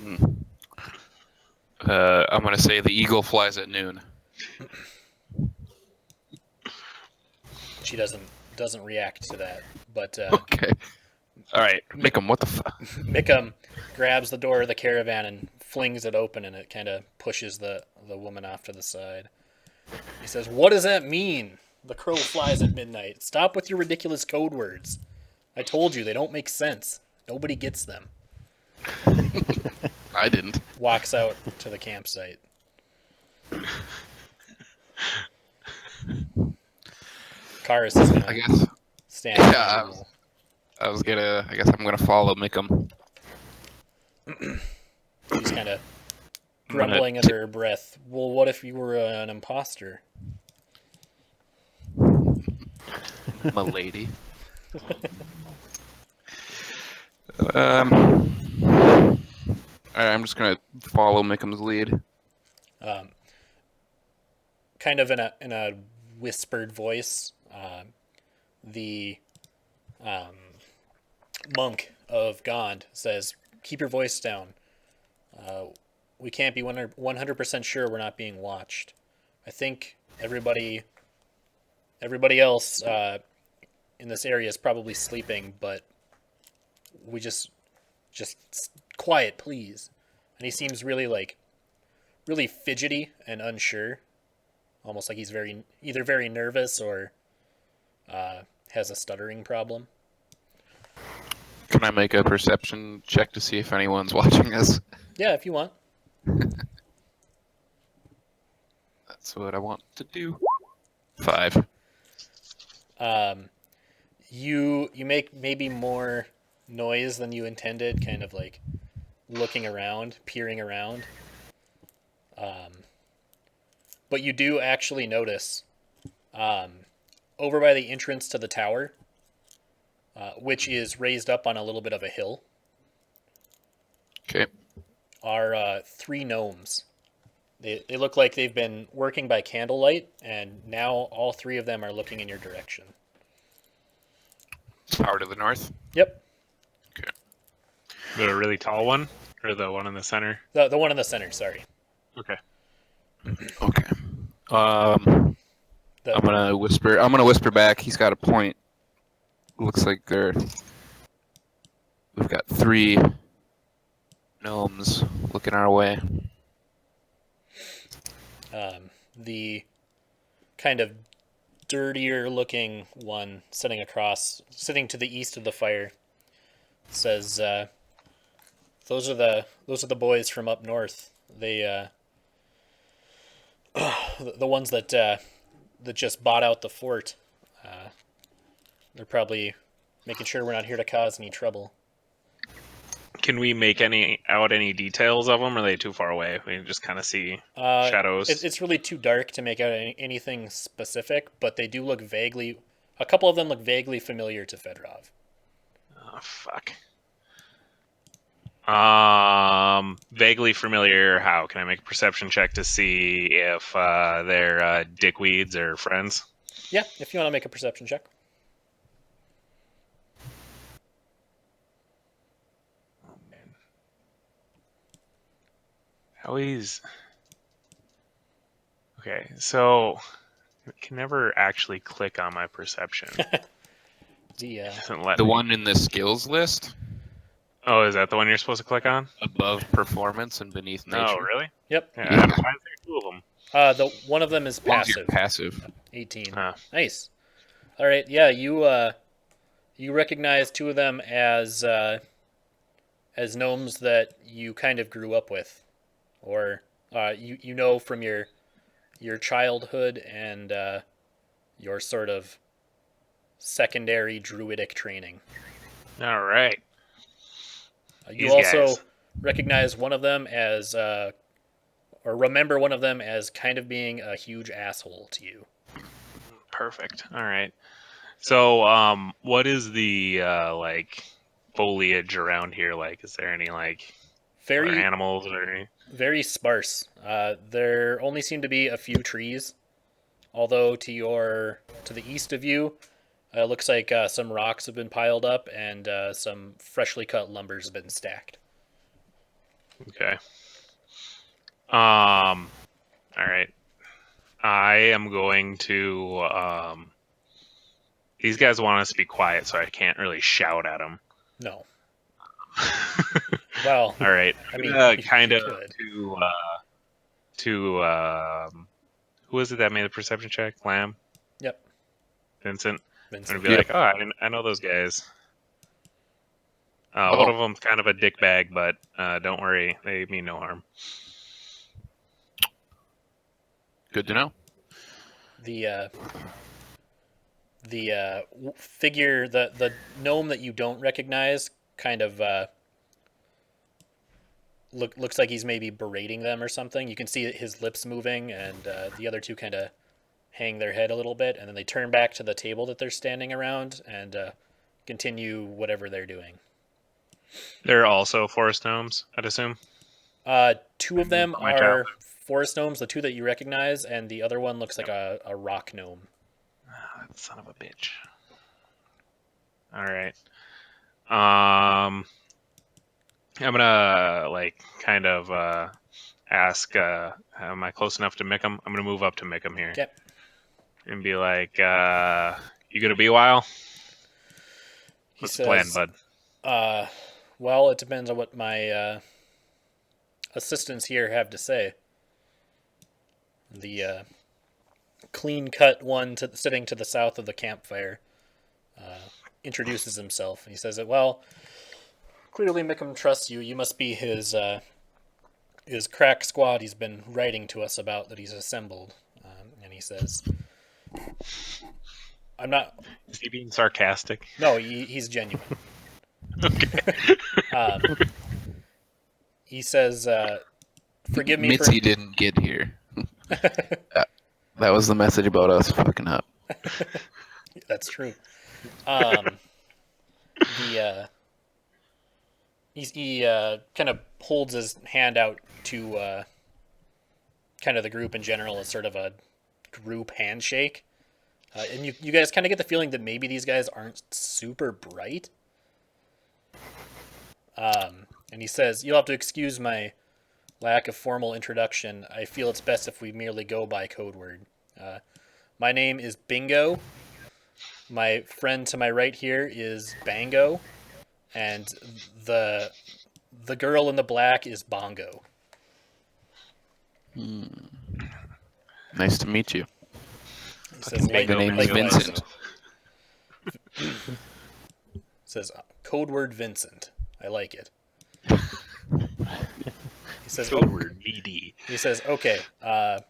Hmm. I'm gonna say the eagle flies at noon. She doesn't react to that, but Okay. All right, make them. What the fuck? Mickham grabs the door of the caravan and flings it open, and it kind of pushes the woman off to the side. He says, "What does that mean? The crow flies at midnight. Stop with your ridiculous code words. I told you they don't make sense. Nobody gets them." I didn't. Walks out to the campsite. Karis is I gonna guess. stand in front Yeah, of the wall. I was gonna. I guess I'm gonna follow Mickham. She's kind of I'm gonna. grumbling under her breath. Well, what if you were an imposter? My lady. All right, I'm just gonna follow Mickham's lead. Um, kind of in a whispered voice. The monk of Gond says, "Keep your voice down. Uh, we can't be 100% sure we're not being watched. I think everybody else in this area is probably sleeping, but we just quiet, please." And he seems really fidgety and unsure, almost like he's either very nervous or has a stuttering problem. Can I make a perception check to see if anyone's watching us? Yeah, if you want. That's what I want to do. 5. Um, you make maybe more noise than you intended, kind of like looking around, peering around. But you do actually notice over by the entrance to the tower, which is raised up on a little bit of a hill, Okay. are 3 gnomes. They look like they've been working by candlelight, and now all 3 of them are looking in your direction. Tower to the north. Yep, Okay. The really tall one, or the one in the center? the one in the center. Sorry. Okay. Okay. I'm gonna whisper. I'm gonna whisper back. He's got a point. Looks like we've got 3 gnomes looking our way. The kind of dirtier looking one sitting to the east of the fire says, those are the boys from up north. They the ones that just bought out the fort. They're probably making sure we're not here to cause any trouble. Can we make any details of them? Or are they too far away? We can just kind of see shadows. It's really too dark to make out anything specific, but they do look vaguely. A couple of them look vaguely familiar to Fedorov. Oh, fuck. Vaguely familiar. How can I make a perception check to see if they're dickweeds or friends? Yeah, if you want to make a perception check. Oh man, how is? Okay, so I can never actually click on my perception. The Doesn't let The me. one in the skills list Oh, is that the one you're supposed to click on? above performance and beneath nature. Oh, really? Yep. Yeah. Yeah. Why is there 2 of them? The one of them is As long as you're passive. passive. 18. Ah. Nice. All right. Yeah, you recognize 2 of them as gnomes that you kind of grew up with, or you know from your childhood and your sort of secondary druidic training. All right. You These also guys. recognize one of them as, or remember one of them as kind of being a huge asshole to you. Perfect. All right. So, what is the like foliage around here like? Is there any like other Very animals or any? very sparse. There only seem to be a few trees, although to the east of you, it looks like some rocks have been piled up and some freshly cut lumbers have been stacked. Okay. All right. I am going to. These guys want us to be quiet, so I can't really shout at them. No. Well, All right. I I'm mean, gonna you kind of could. to who is it that made the perception check? Lamb, Yep. Vincent. I'm Vincent. gonna be Yep. like, oh, I know those guys. One Oh, of them's kind of a dick bag, but don't worry, they mean no harm. good to know. The figure, the gnome that you don't recognize, kind of looks like he's maybe berating them or something. You can see his lips moving, and the other two kind of hang their head a little bit, and then they turn back to the table that they're standing around and continue whatever they're doing. They're also forest gnomes, I'd assume. Two of them My are child. forest gnomes, the two that you recognize, and the other one looks like a rock gnome. Son of a bitch. All right. I'm gonna like kind of ask, am I close enough to Mickham? I'm gonna move up to Mickham here Okay. and be like, you gonna be a while? He What's the plan, says, bud? well, it depends on what my assistants here have to say. The clean-cut one sitting to the south of the campfire introduces himself. He says, well, clearly Mickham trusts you. You must be his crack squad he's been writing to us about that he's assembled. And he says, I'm not... Is he being sarcastic? No, he's genuine. Okay. He says, forgive me Mitzi didn't get here. That was the message about us fucking up. That's true. He kind of holds his hand out to kind of the group in general as sort of a group handshake. And you guys kind of get the feeling that maybe these guys aren't super bright. And he says, you'll have to excuse my lack of formal introduction. I feel it's best if we merely go by code word. My name is Bingo. My friend to my right here is Bango. And the girl in the black is Bongo. Nice to meet you. He says, Bingo, The name is Bingo, Bingo. Vincent. Says, code word Vincent. I like it. He says, Code word BD. He says, okay, I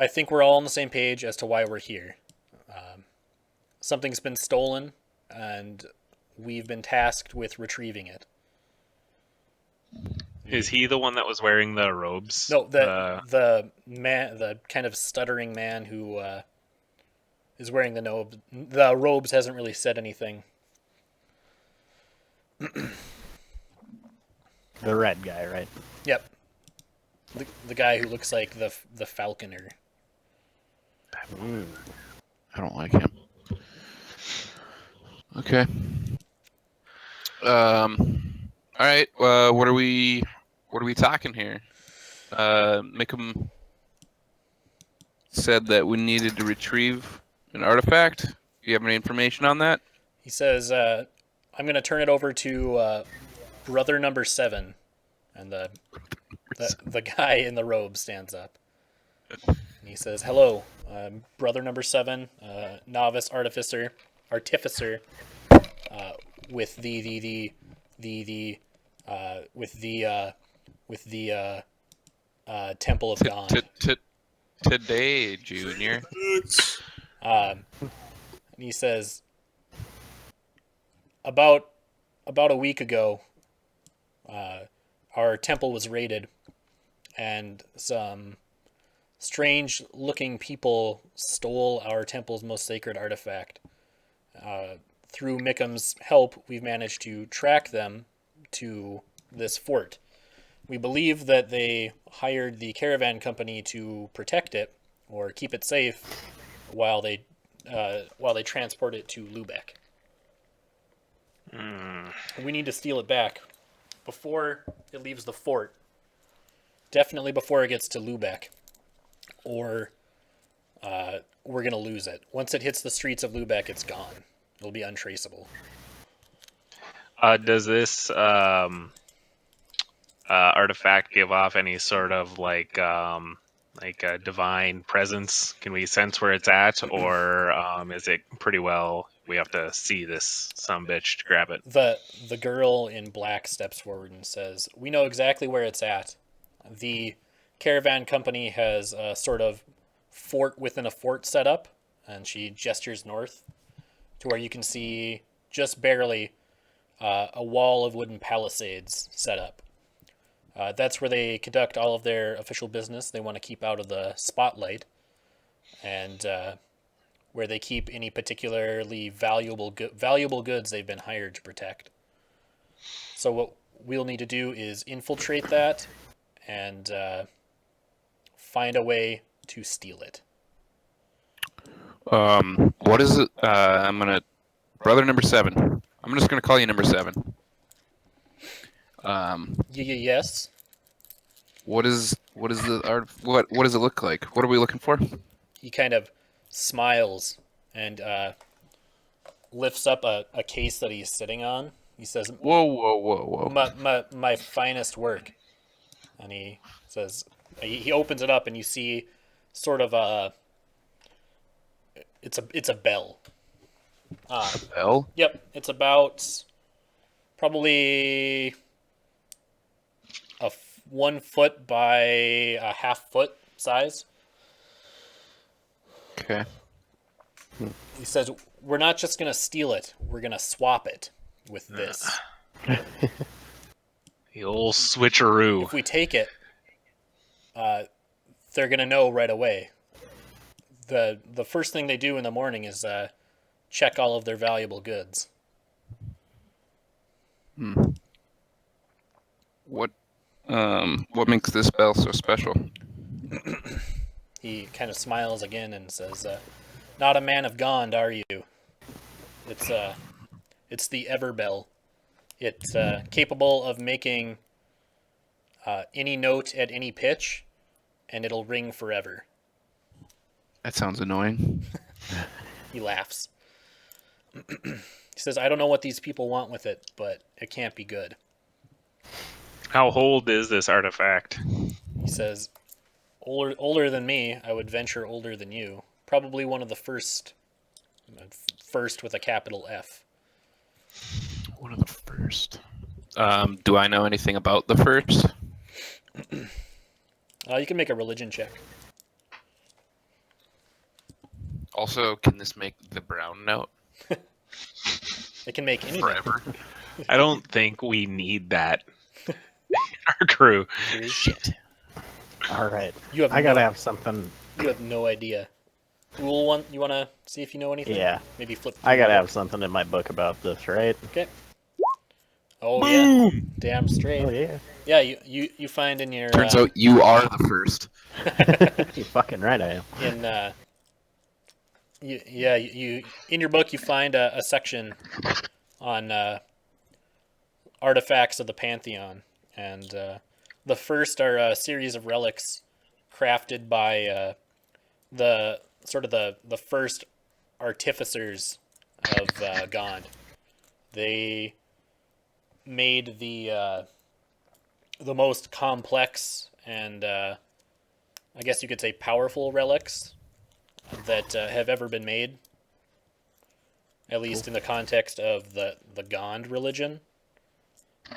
think we're all on the same page as to why we're here. Something's been stolen, and we've been tasked with retrieving it. Is he the one that was wearing the robes? No, the man, the kind of stuttering man who is wearing the robes hasn't really said anything. The red guy, right? Yep. The guy who looks like the falconer. I don't like him. Okay. All right. What are we talking here? Mickham said that we needed to retrieve an artifact. Do you have any information on that? He says, I'm going to turn it over to brother number 7. And the guy in the robe stands up. And he says, hello, brother number 7, novice artificer, with the Temple of God. Today, Junior. And he says, about a week ago, our temple was raided, and some strange-looking people stole our temple's most sacred artifact. Through Mickham's help, we've managed to track them to this fort. We believe that they hired the caravan company to protect it or keep it safe while they transport it to Lubeck. We need to steal it back, before it leaves the fort. Definitely before it gets to Lubeck, or we're gonna lose it. Once it hits the streets of Lubeck, it's gone. It'll be untraceable. Does this artifact give off any sort of like a divine presence? Can we sense where it's at, or is it pretty well we have to see this sumbitch to grab it? The girl in black steps forward and says, "We know exactly where it's at. The caravan company has a sort of fort within a fort set up," and she gestures north to where you can see just barely a wall of wooden palisades set up. That's where they conduct all of their official business. They want to keep out of the spotlight, and where they keep any particularly valuable goods they've been hired to protect. So what we'll need to do is infiltrate that and find a way to steal it. What is it? Brother number 7. I'm just gonna call you number 7. Yes. What does it look like? What are we looking for? He kind of smiles and lifts up a case that he's sitting on. He says, Whoa. my finest work. And he says, he opens it up and you see sort of it's a bell. Bell? Yep, it's about probably 1 foot by a half foot size. Okay. He says, we're not just going to steal it, we're going to swap it with this. The old switcheroo. If we take it, they're going to know right away. The first thing they do in the morning is check all of their valuable goods. What makes this bell so special? He kind of smiles again and says, not a man of Gond, are you? It's the Everbell. It's capable of making any note at any pitch, and it'll ring forever. That sounds annoying. He laughs. He says, I don't know what these people want with it, but it can't be good. How old is this artifact? He says, older than me. I would venture older than you. Probably one of the first with a capital F. One of the first. Do I know anything about the first? You can make a religion check. Also, can this make the brown note It can make anything. forever? I don't think we need that in our crew. Shit. All right. I gotta have something. You have no idea. Rule 1, you want to see if you know anything? Yeah. Maybe flip. I gotta have something in my book about this, right? Okay. Oh yeah. Damn straight. Oh yeah. Yeah, you find in your Turns out you are the first. You're fucking right, I am. you in your book you find a section on artifacts of the Pantheon, and the first are a series of relics crafted by the first artificers of Gond. They made the most complex and I guess you could say powerful relics that have ever been made, at least in the context of the Gond religion,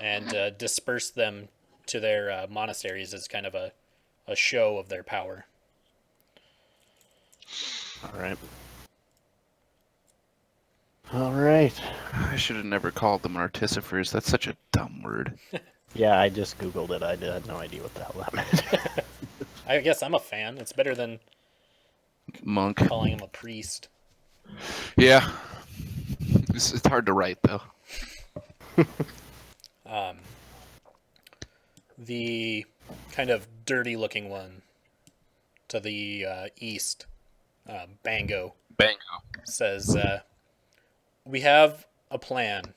and dispersed them to their monasteries as kind of a show of their power. All right. All right. I should have never called them artificers. That's such a dumb word. Yeah, I just Googled it. I had no idea what the hell that meant. I guess I'm a fan. It's better than Monk. calling him a priest. Yeah. It's hard to write, though. The kind of dirty-looking one to the east, Bango, Bango. says, we have a plan.